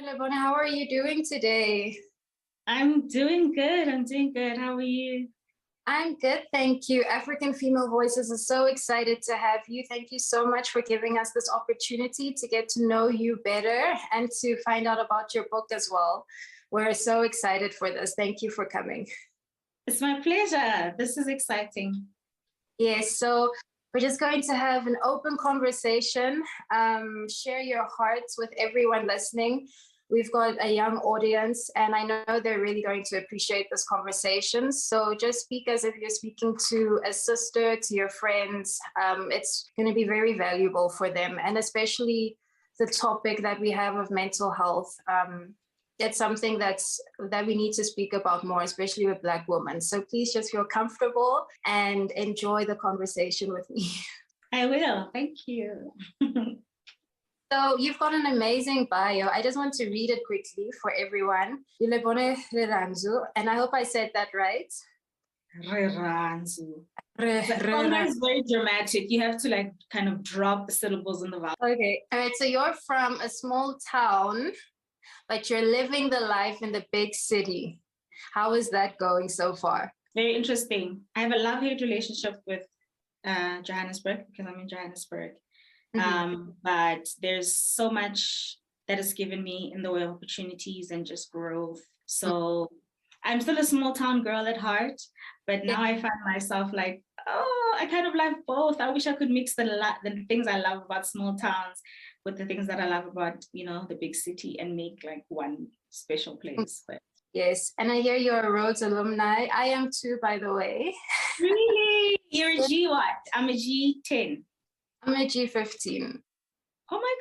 Relebone, how are you doing today? I'm doing good. I'm doing good. How are you? I'm good, thank you. African Female Voices is so excited to have you. Thank you so much for giving us this opportunity to get to know you better and to find out about your book as well. We're so excited for this. Thank you for coming. It's my pleasure. This is exciting. Yes, so we're just going to have an open conversation. Share your hearts with everyone listening. We've got a young audience, and I know they're really going to appreciate this conversation. So just speak as if you're speaking to a sister, to your friends. It's going to be very valuable for them, and especially the topic that we have of mental health. It's something that we need to speak about more, especially with Black women. So please just feel comfortable and enjoy the conversation with me. I will. Thank you. So you've got an amazing bio. I just want to read it quickly for everyone. Relebone Rirhandzu, and I hope I said that right. Rirhandzu. The is very dramatic. You have to kind of drop the syllables in the vowel. Okay. All right. So you're from a small town, but you're living the life in the big city. How is that going so far? Very interesting. I have a love-hate relationship with Johannesburg because I'm in Johannesburg. But there's so much that is given me in the way of opportunities and just growth. So I'm still a small town girl at heart, but now I find myself like, oh, I kind of like both. I wish I could mix the things I love about small towns with the things that I love about, the big city and make like one special place. But yes, and I hear you're a Rhodes alumni. I am too, by the way. Really? You're a G what? I'm a G10. I'm a G15. Oh my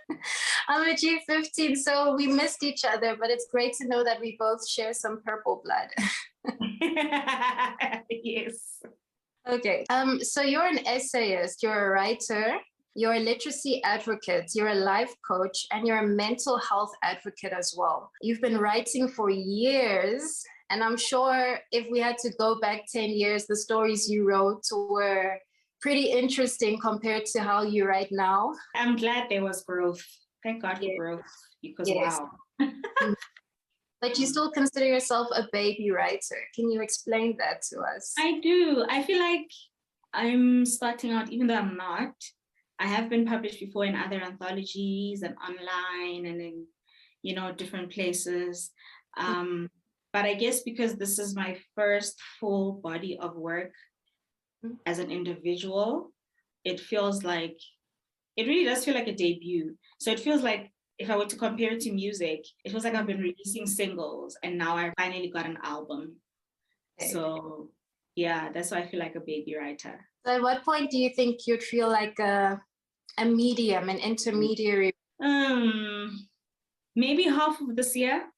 goodness. I'm a G15, so we missed each other, but it's great to know that we both share some purple blood. Yes. Okay, so you're an essayist, you're a writer, you're a literacy advocate, you're a life coach, and you're a mental health advocate as well. You've been writing for years, and I'm sure if we had to go back 10 years, the stories you wrote were pretty interesting compared to how you write now. I'm glad there was growth. Thank God for growth, because wow. But you still consider yourself a baby writer. Can you explain that to us? I do. I feel like I'm starting out, even though I'm not. I have been published before in other anthologies and online and in, different places. But I guess because this is my first full body of work as an individual, it really does feel like a debut. So it feels like if I were to compare it to music, it feels like I've been releasing singles and now I finally got an album. Okay. So yeah, that's why I feel like a baby writer. So at what point do you think you'd feel like a medium, an intermediary? Maybe half of this year.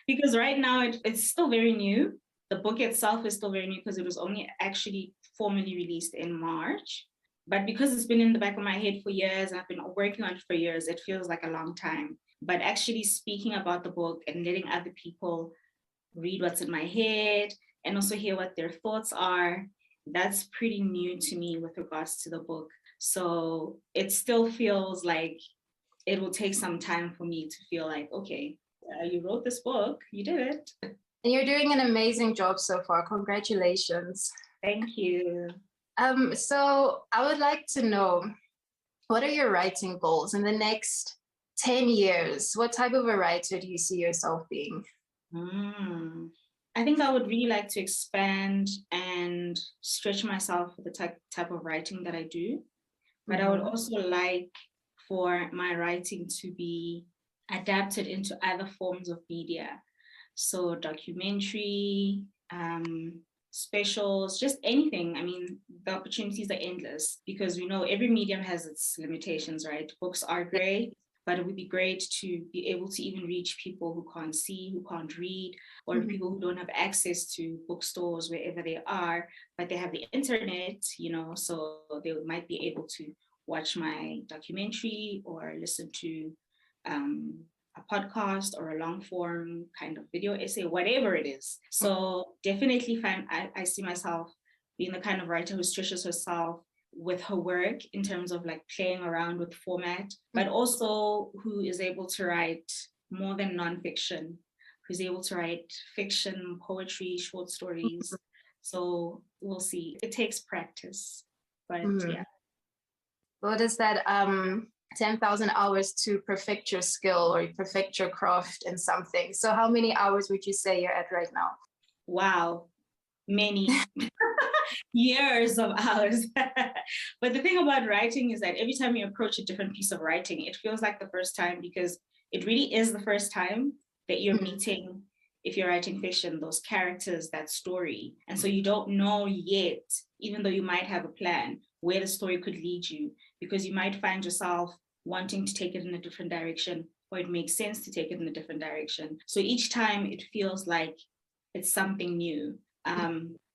Because right now it's still very new. The book itself is still very new because it was only actually formally released in March. But because it's been in the back of my head for years, and I've been working on it for years, it feels like a long time. But actually speaking about the book and letting other people read what's in my head and also hear what their thoughts are, that's pretty new to me with regards to the book. So it still feels like it will take some time for me to feel like, okay, you wrote this book, you did it. And you're doing an amazing job so far. Congratulations. Thank you. So I would like to know, what are your writing goals in the next 10 years? What type of a writer do you see yourself being? I think I would really like to expand and stretch myself with the type of writing that I do. But I would also like for my writing to be adapted into other forms of media. So documentary, specials, just anything. I mean, the opportunities are endless because we know every medium has its limitations, right? Books are great, but it would be great to be able to even reach people who can't see, who can't read, or people who don't have access to bookstores wherever they are, but they have the internet, so they might be able to watch my documentary or listen to a podcast or a long form kind of video essay, whatever it is. So definitely I see myself being the kind of writer who stretches herself with her work in terms of like playing around with format, but also who is able to write more than nonfiction, who's able to write fiction, poetry, short stories. So we'll see. It takes practice, but yeah. What is that 10,000 hours to perfect your skill or perfect your craft in something? So how many hours would you say you're at right now? Wow, many years of hours. But the thing about writing is that every time you approach a different piece of writing, it feels like the first time, because it really is the first time that you're meeting, if you're writing fiction, those characters, that story. And so you don't know yet, even though you might have a plan, where the story could lead you, because you might find yourself wanting to take it in a different direction, or it makes sense to take it in a different direction. So each time it feels like it's something new.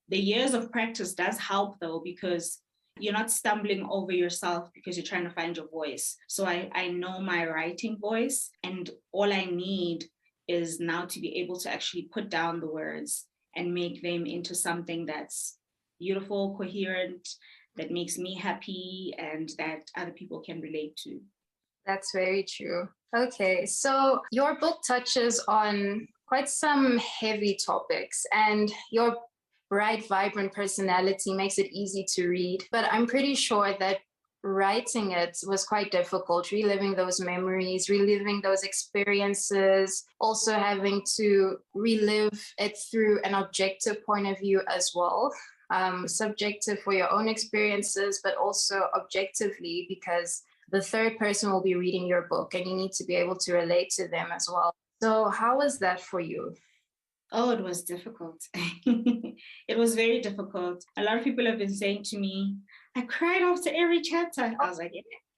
The years of practice does help though, because you're not stumbling over yourself because you're trying to find your voice. So I know my writing voice, and all I need is now to be able to actually put down the words and make them into something that's beautiful, coherent, that makes me happy and that other people can relate to. That's very true. Okay, so your book touches on quite some heavy topics, and your bright, vibrant personality makes it easy to read. But I'm pretty sure that writing it was quite difficult, reliving those memories, reliving those experiences, also having to relive it through an objective point of view as well. Subjective for your own experiences, but also objectively, because the third person will be reading your book and you need to be able to relate to them as well. So how was that for you? Oh, it was difficult. It was very difficult. A lot of people have been saying to me, I cried after every chapter. I was like,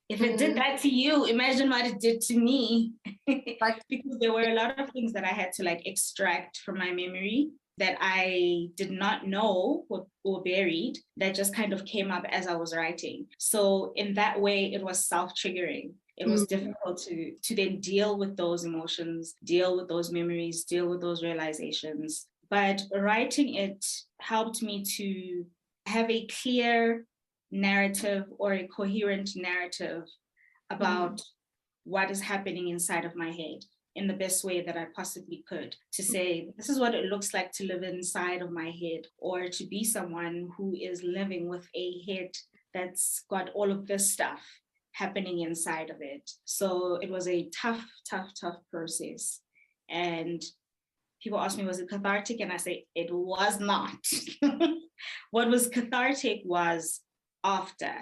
if it did that to you, imagine what it did to me. Because there were a lot of things that I had to like extract from my memory that I did not know were buried, that just kind of came up as I was writing. So in that way, it was self-triggering. It was difficult to then deal with those emotions, deal with those memories, deal with those realizations. But writing it helped me to have a clear narrative, or a coherent narrative about what is happening inside of my head, in the best way that I possibly could, to say, this is what it looks like to live inside of my head, or to be someone who is living with a head that's got all of this stuff happening inside of it. So it was a tough process. And people ask me, was it cathartic? And I say, it was not. What was cathartic was after,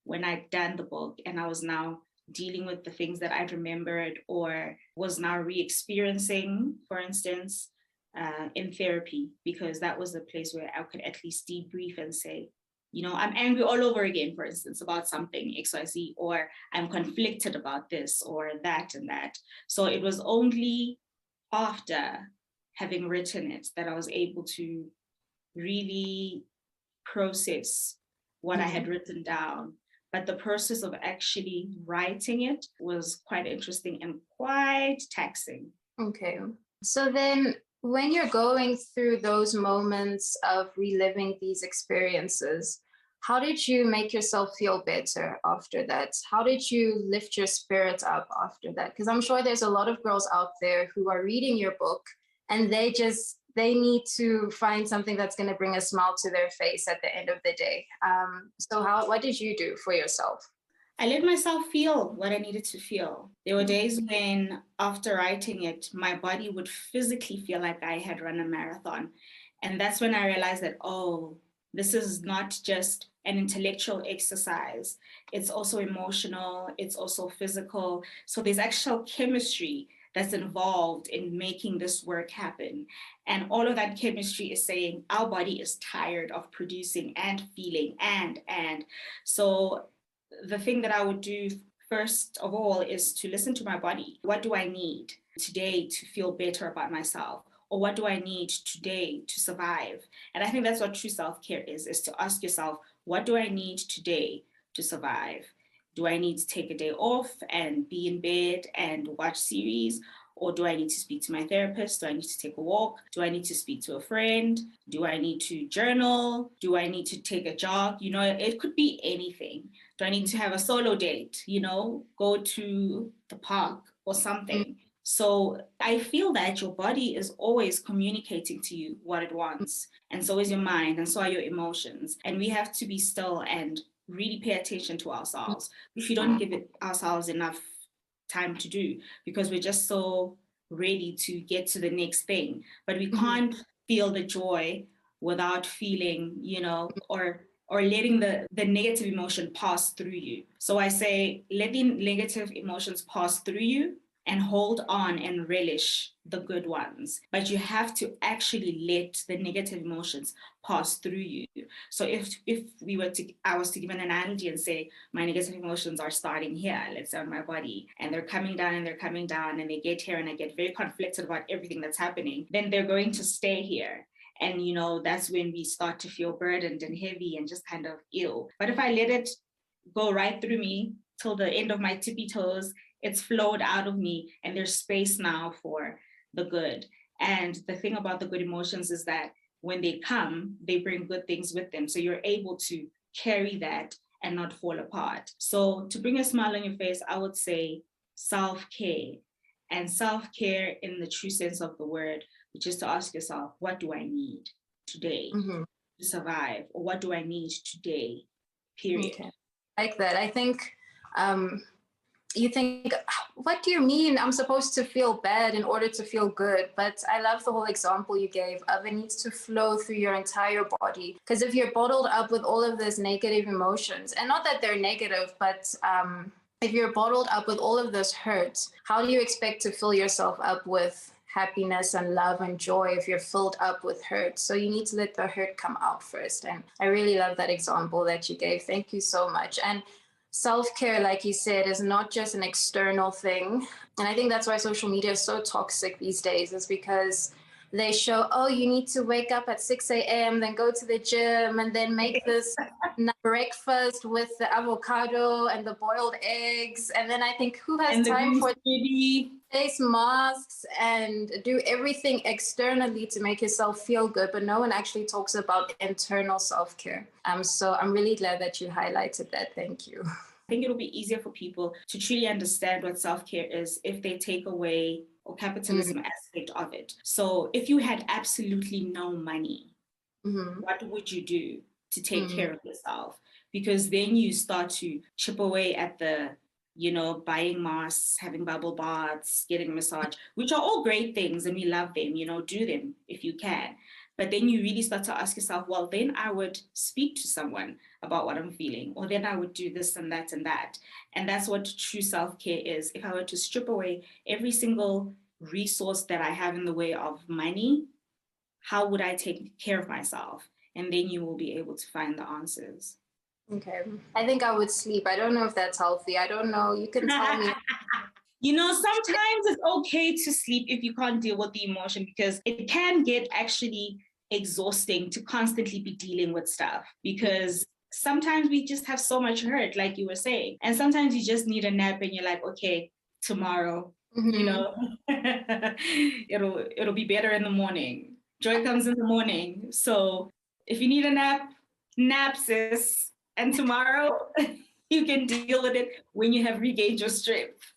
when I'd done the book and I was now dealing with the things that I'd remembered or was now re-experiencing, for instance, in therapy, because that was the place where I could at least debrief and say, you know, I'm angry all over again, for instance, about something XYZ, or I'm conflicted about this or that and that. So it was only after having written it that I was able to really process what I had written down. But the process of actually writing it was quite interesting and quite taxing. Okay. So then when you're going through those moments of reliving these experiences, how did you make yourself feel better after that? How did you lift your spirits up after that? Because I'm sure there's a lot of girls out there who are reading your book and they need to find something that's going to bring a smile to their face at the end of the day. So what did you do for yourself? I let myself feel what I needed to feel. There were days when, after writing it, my body would physically feel like I had run a marathon. And that's when I realized that, oh, this is not just an intellectual exercise. It's also emotional. It's also physical. So there's actual chemistry that's involved in making this work happen. And all of that chemistry is saying our body is tired of producing and feeling and. So the thing that I would do first of all is to listen to my body. What do I need today to feel better about myself? Or what do I need today to survive? And I think that's what true self-care is to ask yourself, what do I need today to survive? Do I need to take a day off and be in bed and watch series? Or do I need to speak to my therapist? Do I need to take a walk? Do I need to speak to a friend? Do I need to journal? Do I need to take a jog? It could be anything. Do I need to have a solo date? Go to the park or something. So I feel that your body is always communicating to you what it wants. And so is your mind, and so are your emotions. And we have to be still and really pay attention to ourselves, which we don't give ourselves enough time to do because we're just so ready to get to the next thing. But we can't feel the joy without feeling, or letting the negative emotion pass through you. So I say, letting negative emotions pass through you and hold on and relish the good ones. But you have to actually let the negative emotions pass through you. So if I was to give an analogy and say, my negative emotions are starting here, let's say on my body, and they're coming down and they're coming down, and they get here and I get very conflicted about everything that's happening, then they're going to stay here. And, that's when we start to feel burdened and heavy and just kind of ill. But if I let it go right through me till the end of my tippy toes, it's flowed out of me and there's space now for the good. And the thing about the good emotions is that when they come, they bring good things with them. So you're able to carry that and not fall apart. So to bring a smile on your face, I would say self-care. And self-care in the true sense of the word, which is to ask yourself, what do I need today to survive? Or what do I need today, period? Okay. Like that. I think you think, what do you mean I'm supposed to feel bad in order to feel good? But I love the whole example you gave of it needs to flow through your entire body. Because if you're bottled up with all of those negative emotions, and not that they're negative, but if you're bottled up with all of this hurt, how do you expect to fill yourself up with happiness and love and joy if you're filled up with hurt? So you need to let the hurt come out first. And I really love that example that you gave. Thank you so much. And self-care, like you said, is not just an external thing. And I think that's why social media is so toxic these days, is because they show, oh, you need to wake up at 6 a.m., then go to the gym, and then make this breakfast with the avocado and the boiled eggs. And then I think, who has time for face masks and do everything externally to make yourself feel good? But no one actually talks about internal self-care. So I'm really glad that you highlighted that. Thank you. I think it'll be easier for people to truly understand what self-care is if they take away or capitalism aspect of it. So if you had absolutely no money, what would you do to take care of yourself? Because then you start to chip away at the, buying masks, having bubble baths, getting a massage, which are all great things and we love them, do them if you can. But then you really start to ask yourself, well, then I would speak to someone about what I'm feeling, or then I would do this and that and that. And that's what true self-care is. If I were to strip away every single resource that I have in the way of money, how would I take care of myself? And then you will be able to find the answers. Okay. I think I would sleep. I don't know if that's healthy. I don't know. You can tell me. Sometimes it's okay to sleep if you can't deal with the emotion, because it can get actually exhausting to constantly be dealing with stuff, because sometimes we just have so much hurt, like you were saying, and sometimes you just need a nap and you're like, okay, tomorrow, it'll be better in the morning. Joy comes in the morning. So if you need a nap, sis, and tomorrow you can deal with it when you have regained your strength.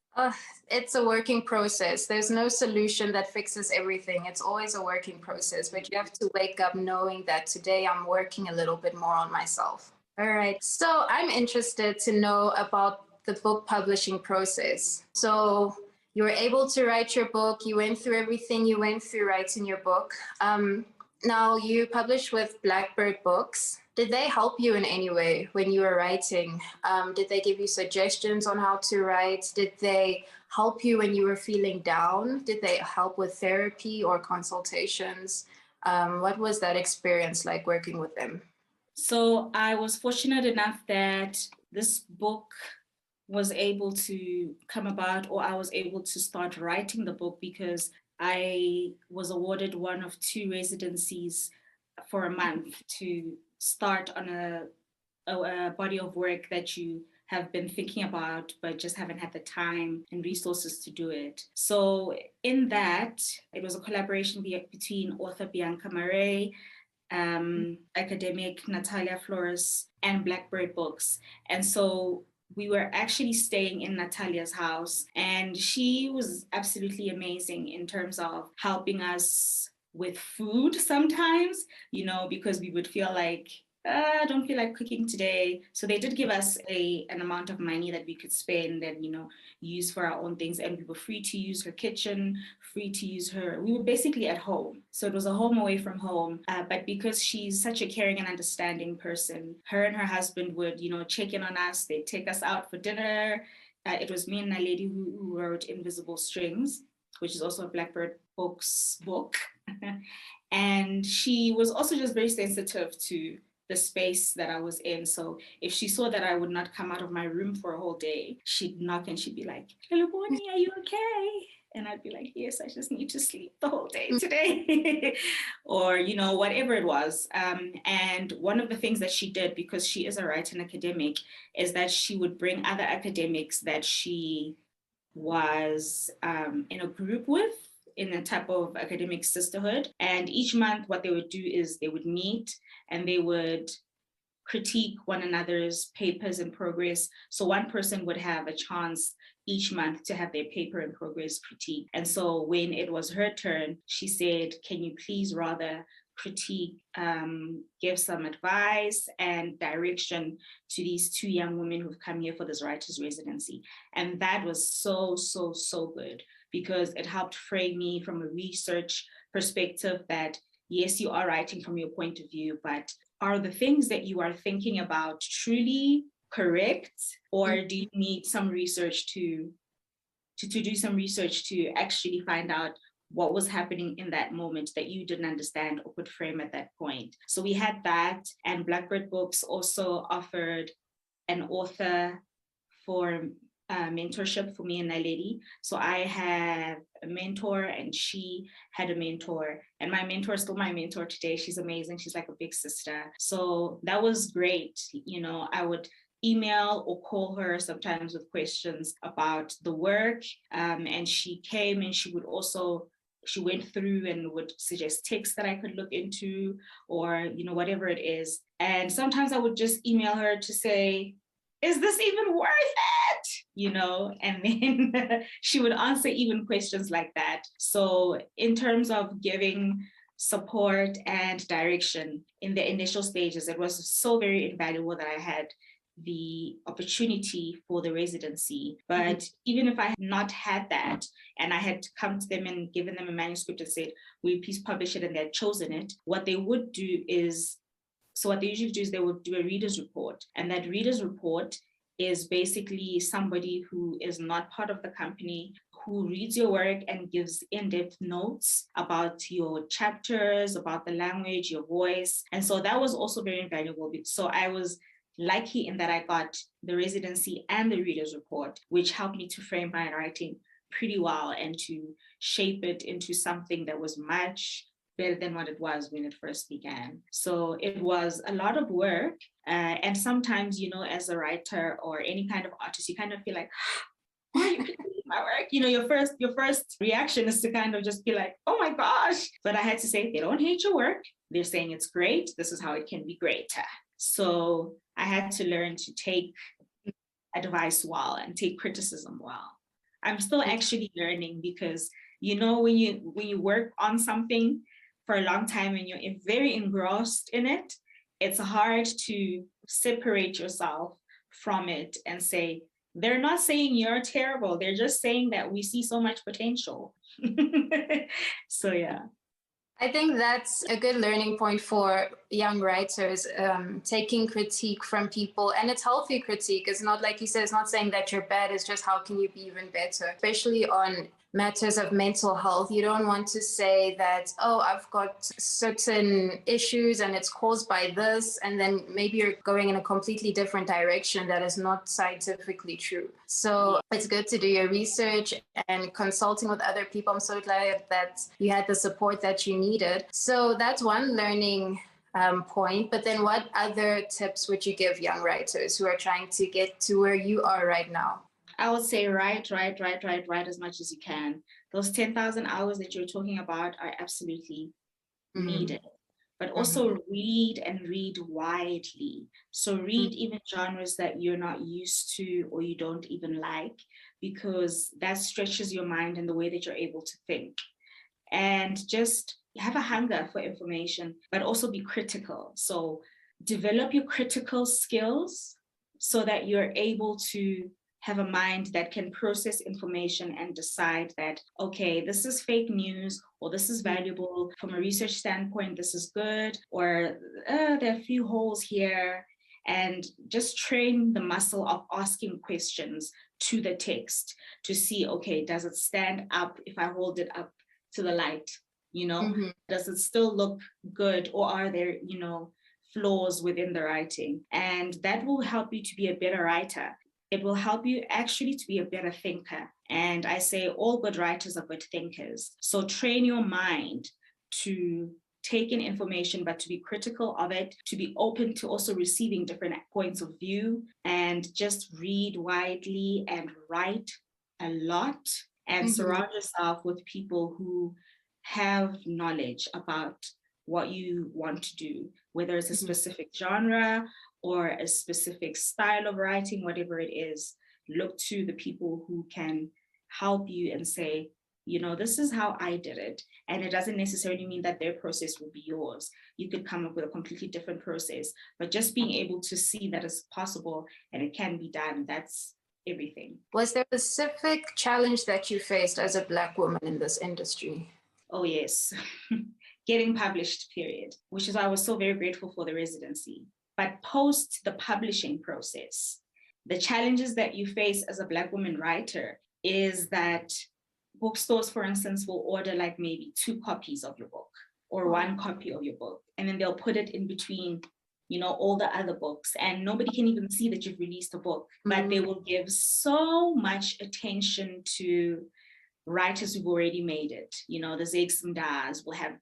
It's a working process. There's no solution that fixes everything. It's always a working process, but you have to wake up knowing that today I'm working a little bit more on myself. All right. So I'm interested to know about the book publishing process. So you were able to write your book. You went through everything you went through writing your book. Now you published with Blackbird Books. Did they help you in any way when you were writing? Did they give you suggestions on how to write? Did they help you when you were feeling down? Did they help with therapy or consultations? What was that experience like working with them? So I was fortunate enough that this book was able to come about, or I was able to start writing the book because I was awarded one of 2 residencies for a month to start on a body of work that you have been thinking about, but just haven't had the time and resources to do it. So in that, it was a collaboration between author Bianca Marais, academic Natalia Flores, and Blackbird Books. And so we were actually staying in Natalia's house, and she was absolutely amazing in terms of helping us with food sometimes, because we would feel like, I don't feel like cooking today. So they did give us an amount of money that we could spend and, use for our own things. And we were free to use her kitchen, free to use we were basically at home. So it was a home away from home. But because she's such a caring and understanding person, her and her husband would, check in on us. They'd take us out for dinner. It was me and a lady who wrote Invisible Strings, which is also a Blackbird Books book. And she was also just very sensitive to the space that I was in. So if she saw that I would not come out of my room for a whole day, she'd knock and she'd be like, Relebone, are you okay? And I'd be like, yes, I just need to sleep the whole day today. Or, whatever it was. And one of the things that she did, because she is a writing academic, is that she would bring other academics that she was in a group with, in a type of academic sisterhood. And each month what they would do is they would meet and they would critique one another's papers in progress. So one person would have a chance each month to have their paper in progress critiqued. And so when it was her turn, she said, can you please rather critique, give some advice and direction to these two young women who've come here for this writer's residency. And that was so, so, so good, because it helped frame me from a research perspective that, yes, you are writing from your point of view, but are the things that you are thinking about truly correct? Or do you need some research to do some research to actually find out what was happening in that moment that you didn't understand or could frame at that point? So we had that, and Blackbird Books also offered an author for mentorship for me and Naledi. So I have a mentor and she had a mentor, and my mentor is still my mentor today. She's amazing. She's like a big sister. So that was great. I would email or call her sometimes with questions about the work. And she came and she went through and would suggest texts that I could look into, or, whatever it is. And sometimes I would just email her to say, is this even worth it? And then she would answer even questions like that. So in terms of giving support and direction in the initial stages, it was so very invaluable that I had the opportunity for the residency. But even if I had not had that, and I had come to them and given them a manuscript and said, will you please publish it, and they had chosen it, what they would do is, so what they usually do is they would do a reader's report. And that reader's report is basically somebody who is not part of the company, who reads your work and gives in-depth notes about your chapters, about the language, your voice. And so that was also very invaluable. So I was lucky in that I got the residency and the reader's report, which helped me to frame my writing pretty well and to shape it into something that was much better than what it was when it first began. So it was a lot of work. And sometimes, as a writer or any kind of artist, you kind of feel like, why are you critiquing my work? Your first reaction is to kind of just be like, oh my gosh. But I had to say, they don't hate your work. They're saying it's great. This is how it can be greater. So I had to learn to take advice well and take criticism well. I'm still actually learning, because, when you work on something for a long time and you're very engrossed in it, it's hard to separate yourself from it and say, they're not saying you're terrible. They're just saying that we see so much potential. So, yeah. I think that's a good learning point for young writers, taking critique from people. And it's healthy critique. It's not, like you said, it's not saying that you're bad. It's just, how can you be even better? Especially on matters of mental health. You don't want to say that, oh, I've got certain issues and it's caused by this. And then maybe you're going in a completely different direction that is not scientifically true. So it's good to do your research and consulting with other people. I'm so glad that you had the support that you needed. So that's one learning point. But then what other tips would you give young writers who are trying to get to where you are right now? I would say write as much as you can. Those 10,000 hours that you're talking about are absolutely needed. But also read and read widely. So read even genres that you're not used to or you don't even like, because that stretches your mind and the way that you're able to think. And just have a hunger for information, but also be critical. So develop your critical skills so that you're able to have a mind that can process information and decide that, okay, this is fake news, or this is valuable from a research standpoint, this is good, or there are a few holes here. And just train the muscle of asking questions to the text to see, okay, does it stand up if I hold it up to the light? Does it still look good, or are there, flaws within the writing? And that will help you to be a better writer. It will help you actually to be a better thinker. And I say all good writers are good thinkers. So train your mind to take in information, but to be critical of it, to be open to also receiving different points of view, and just read widely and write a lot, and surround yourself with people who have knowledge about what you want to do, whether it's a specific genre or a specific style of writing, whatever it is. Look to the people who can help you and say, this is how I did it. And it doesn't necessarily mean that their process will be yours. You could come up with a completely different process, but just being able to see that it's possible and it can be done, that's everything. Was there a specific challenge that you faced as a Black woman in this industry? Oh, yes. Getting published, period, which is why I was so very grateful for the residency. But post the publishing process, the challenges that you face as a Black woman writer is that bookstores, for instance, will order like maybe 2 copies of your book or 1 copy of your book, and then they'll put it in between, all the other books, and nobody can even see that you've released a book, but they will give so much attention to writers who've already made it. The Zegsmdas will have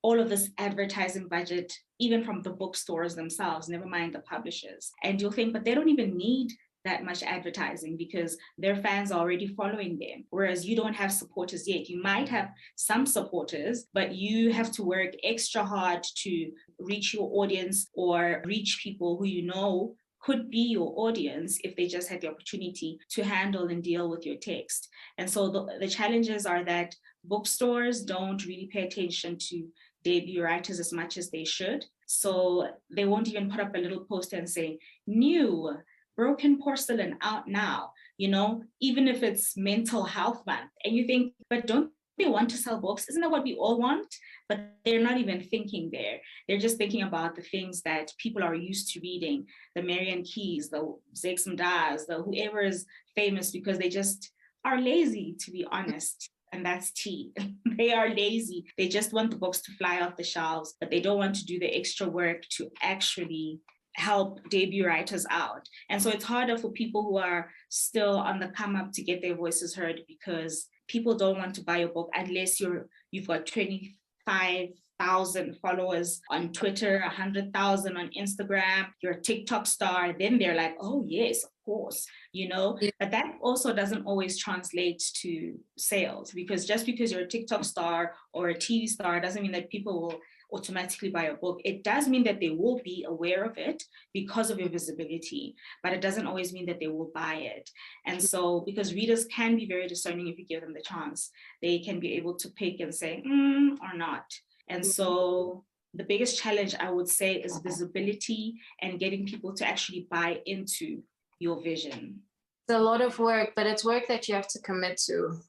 all of this advertising budget, even from the bookstores themselves, never mind the publishers. And you'll think, but they don't even need that much advertising because their fans are already following them. Whereas you don't have supporters yet. You might have some supporters, but you have to work extra hard to reach your audience or reach people who could be your audience if they just had the opportunity to handle and deal with your text. And so the challenges are that bookstores don't really pay attention to debut writers as much as they should. So they won't even put up a little poster and say, new Broken Porcelain out now, even if it's Mental Health Month. And you think, but don't they want to sell books? Isn't that what we all want? But they're not even thinking there. They're just thinking about the things that people are used to reading, the Marian Keys, the Zegsmdas, the whoever is famous, because they just are lazy, to be honest. And that's tea. They are lazy. They just want the books to fly off the shelves, but they don't want to do the extra work to actually help debut writers out. And so it's harder for people who are still on the come up to get their voices heard, because people don't want to buy your book unless you've got 25,000 followers on Twitter, 100,000 on Instagram, you're a TikTok star. Then they're like, oh yes, of course, Yeah. But that also doesn't always translate to sales, because just because you're a TikTok star or a TV star doesn't mean that people will automatically buy a book. It does mean that they will be aware of it because of your visibility, but it doesn't always mean that they will buy it. And so, because readers can be very discerning if you give them the chance, they can be able to pick and say, or not. And so the biggest challenge, I would say, is visibility and getting people to actually buy into your vision. It's a lot of work, but it's work that you have to commit to.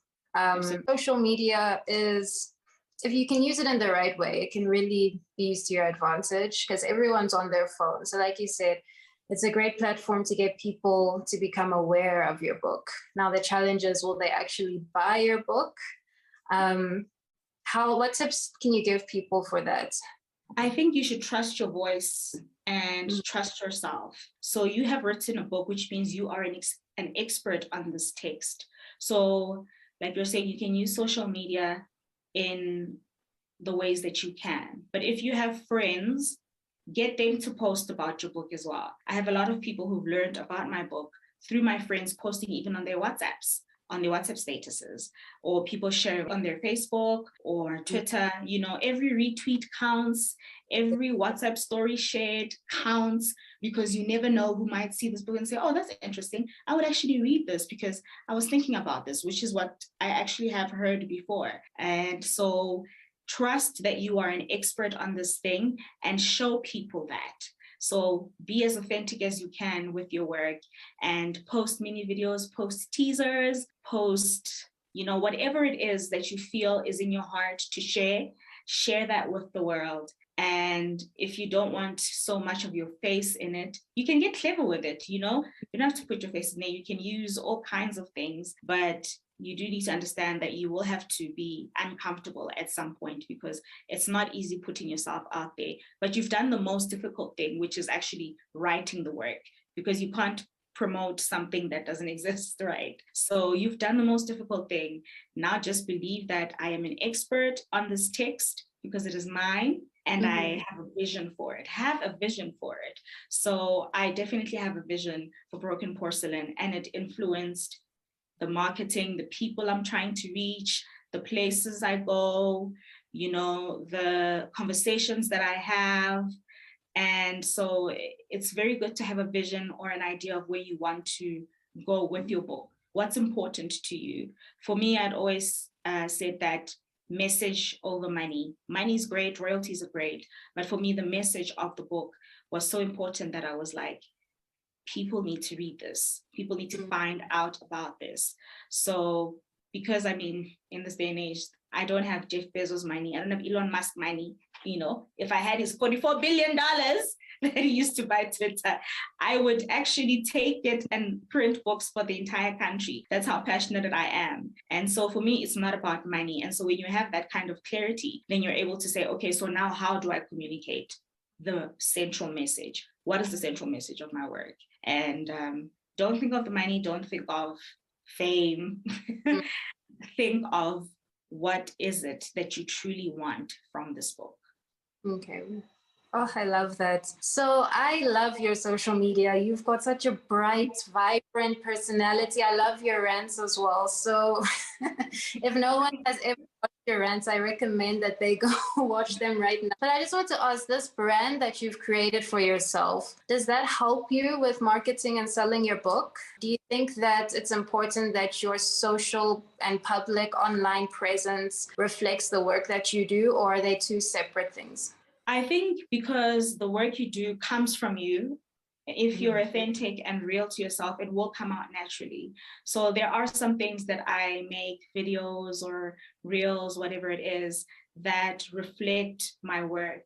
Social media is, if you can use it in the right way, it can really be used to your advantage because everyone's on their phone. So like you said, it's a great platform to get people to become aware of your book. Now the challenge is, will they actually buy your book? What tips can you give people for that? I think you should trust your voice and trust yourself. So you have written a book, which means you are an expert on this text. So like you're saying, you can use social media in the ways that you can. But if you have friends get them to post about your book as well. I have a lot of people who've learned about my book through my friends posting even on their WhatsApps, on their WhatsApp statuses, or people sharing on their Facebook or Twitter. You know, every retweet counts, every WhatsApp story shared counts, because you never know who might see this book and say, oh, that's interesting. I would actually read this because I was thinking about this, which is what I actually have heard before. And so trust that you are an expert on this thing and show people that. So be as authentic as you can with your work and post mini videos, post teasers, post, you know, whatever it is that you feel is in your heart to share that with the world. And if you don't want so much of your face in it, you can get clever with it, you know? You don't have to put your face in there. You can use all kinds of things, but you do need to understand that you will have to be uncomfortable at some point, because it's not easy putting yourself out there. But you've done the most difficult thing, which is actually writing the work, because you can't promote something that doesn't exist, right? So you've done the most difficult thing. Now just believe that I am an expert on this text because it is mine, and I have a vision for it. Have a vision for it. So I definitely have a vision for Broken Porcelain, and it influenced the marketing, the people I'm trying to reach, the places I go, you know, the conversations that I have. And so it's very good to have a vision or an idea of where you want to go with your book. What's important to you? For me, I'd always said that message over money. Money is great, royalties are great. But for me, the message of the book was so important that I was like, people need to read this. People need to find out about this. So, because I mean, in this day and age, I don't have Jeff Bezos' money. I don't have Elon Musk money. You know, if I had his $44 billion that he used to buy Twitter, I would actually take it and print books for the entire country. That's how passionate I am. And so for me, it's not about money. And so when you have that kind of clarity, then you're able to say, okay, so now how do I communicate the central message? What is the central message of my work? And don't think of the money, don't think of fame. Think of what is it that you truly want from this book. Okay. Oh, I love that. So I love your social media. You've got such a bright, vibrant personality. I love your rants as well. So if no one has ever watched your rants, I recommend that they go watch them right now. But I just want to ask, this brand that you've created for yourself, does that help you with marketing and selling your book? Do you think that it's important that your social and public online presence reflects the work that you do, or are they two separate things? I think because the work you do comes from you, if you're authentic and real to yourself, it will come out naturally. So there are some things that I make videos or reels, whatever it is, that reflect my work.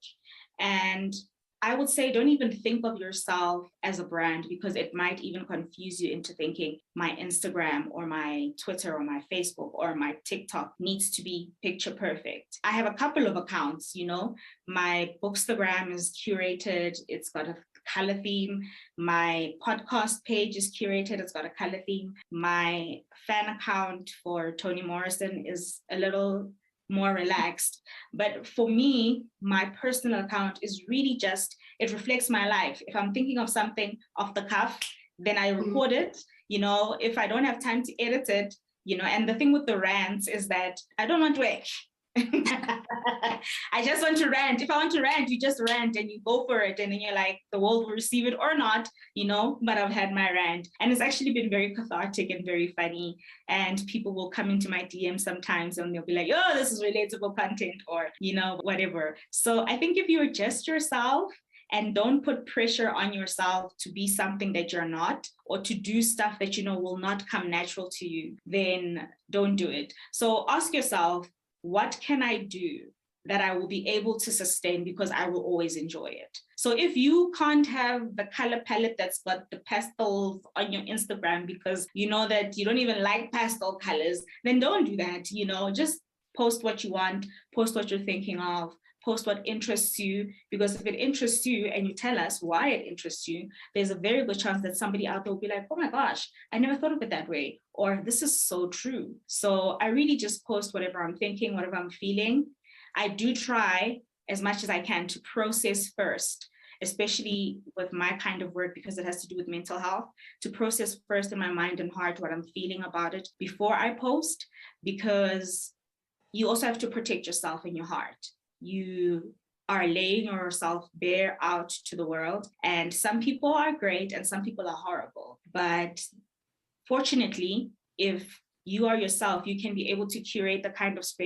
And I would say don't even think of yourself as a brand, because it might even confuse you into thinking my Instagram or my Twitter or my Facebook or my TikTok needs to be picture perfect. I have a couple of accounts, you know, my Bookstagram is curated, it's got a color theme. My podcast page is curated, it's got a color theme. My fan account for Toni Morrison is a little more relaxed. But for me, my personal account is really just, it reflects my life. If I'm thinking of something off the cuff, then I record it. You know, if I don't have time to edit it, you know, and the thing with the rants is that I don't want to work. I just want to rant. If I want to rant, you just rant and you go for it. And then you're like, the world will receive it or not, you know, but I've had my rant. And it's actually been very cathartic and very funny. And people will come into my DM sometimes and they'll be like, oh, this is relatable content, or, you know, whatever. So I think if you're just yourself and don't put pressure on yourself to be something that you're not, or to do stuff that you know will not come natural to you, then don't do it. So ask yourself, what can I do that I will be able to sustain because I will always enjoy it? So if you can't have the color palette that's got the pastels on your Instagram because you know that you don't even like pastel colors, then don't do that. You know, just post what you want, post what you're thinking of, post what interests you, because if it interests you and you tell us why it interests you, there's a very good chance that somebody out there will be like, oh my gosh, I never thought of it that way, or this is so true. So I really just post whatever I'm thinking, whatever I'm feeling. I do try as much as I can to process first especially with my kind of work, because it has to do with mental health, to process first in my mind and heart what I'm feeling about it before I post, because you also have to protect yourself and your heart. You are laying yourself bare out to the world, and some people are great and some people are horrible. But fortunately, if you are yourself, you can be able to curate the kind of space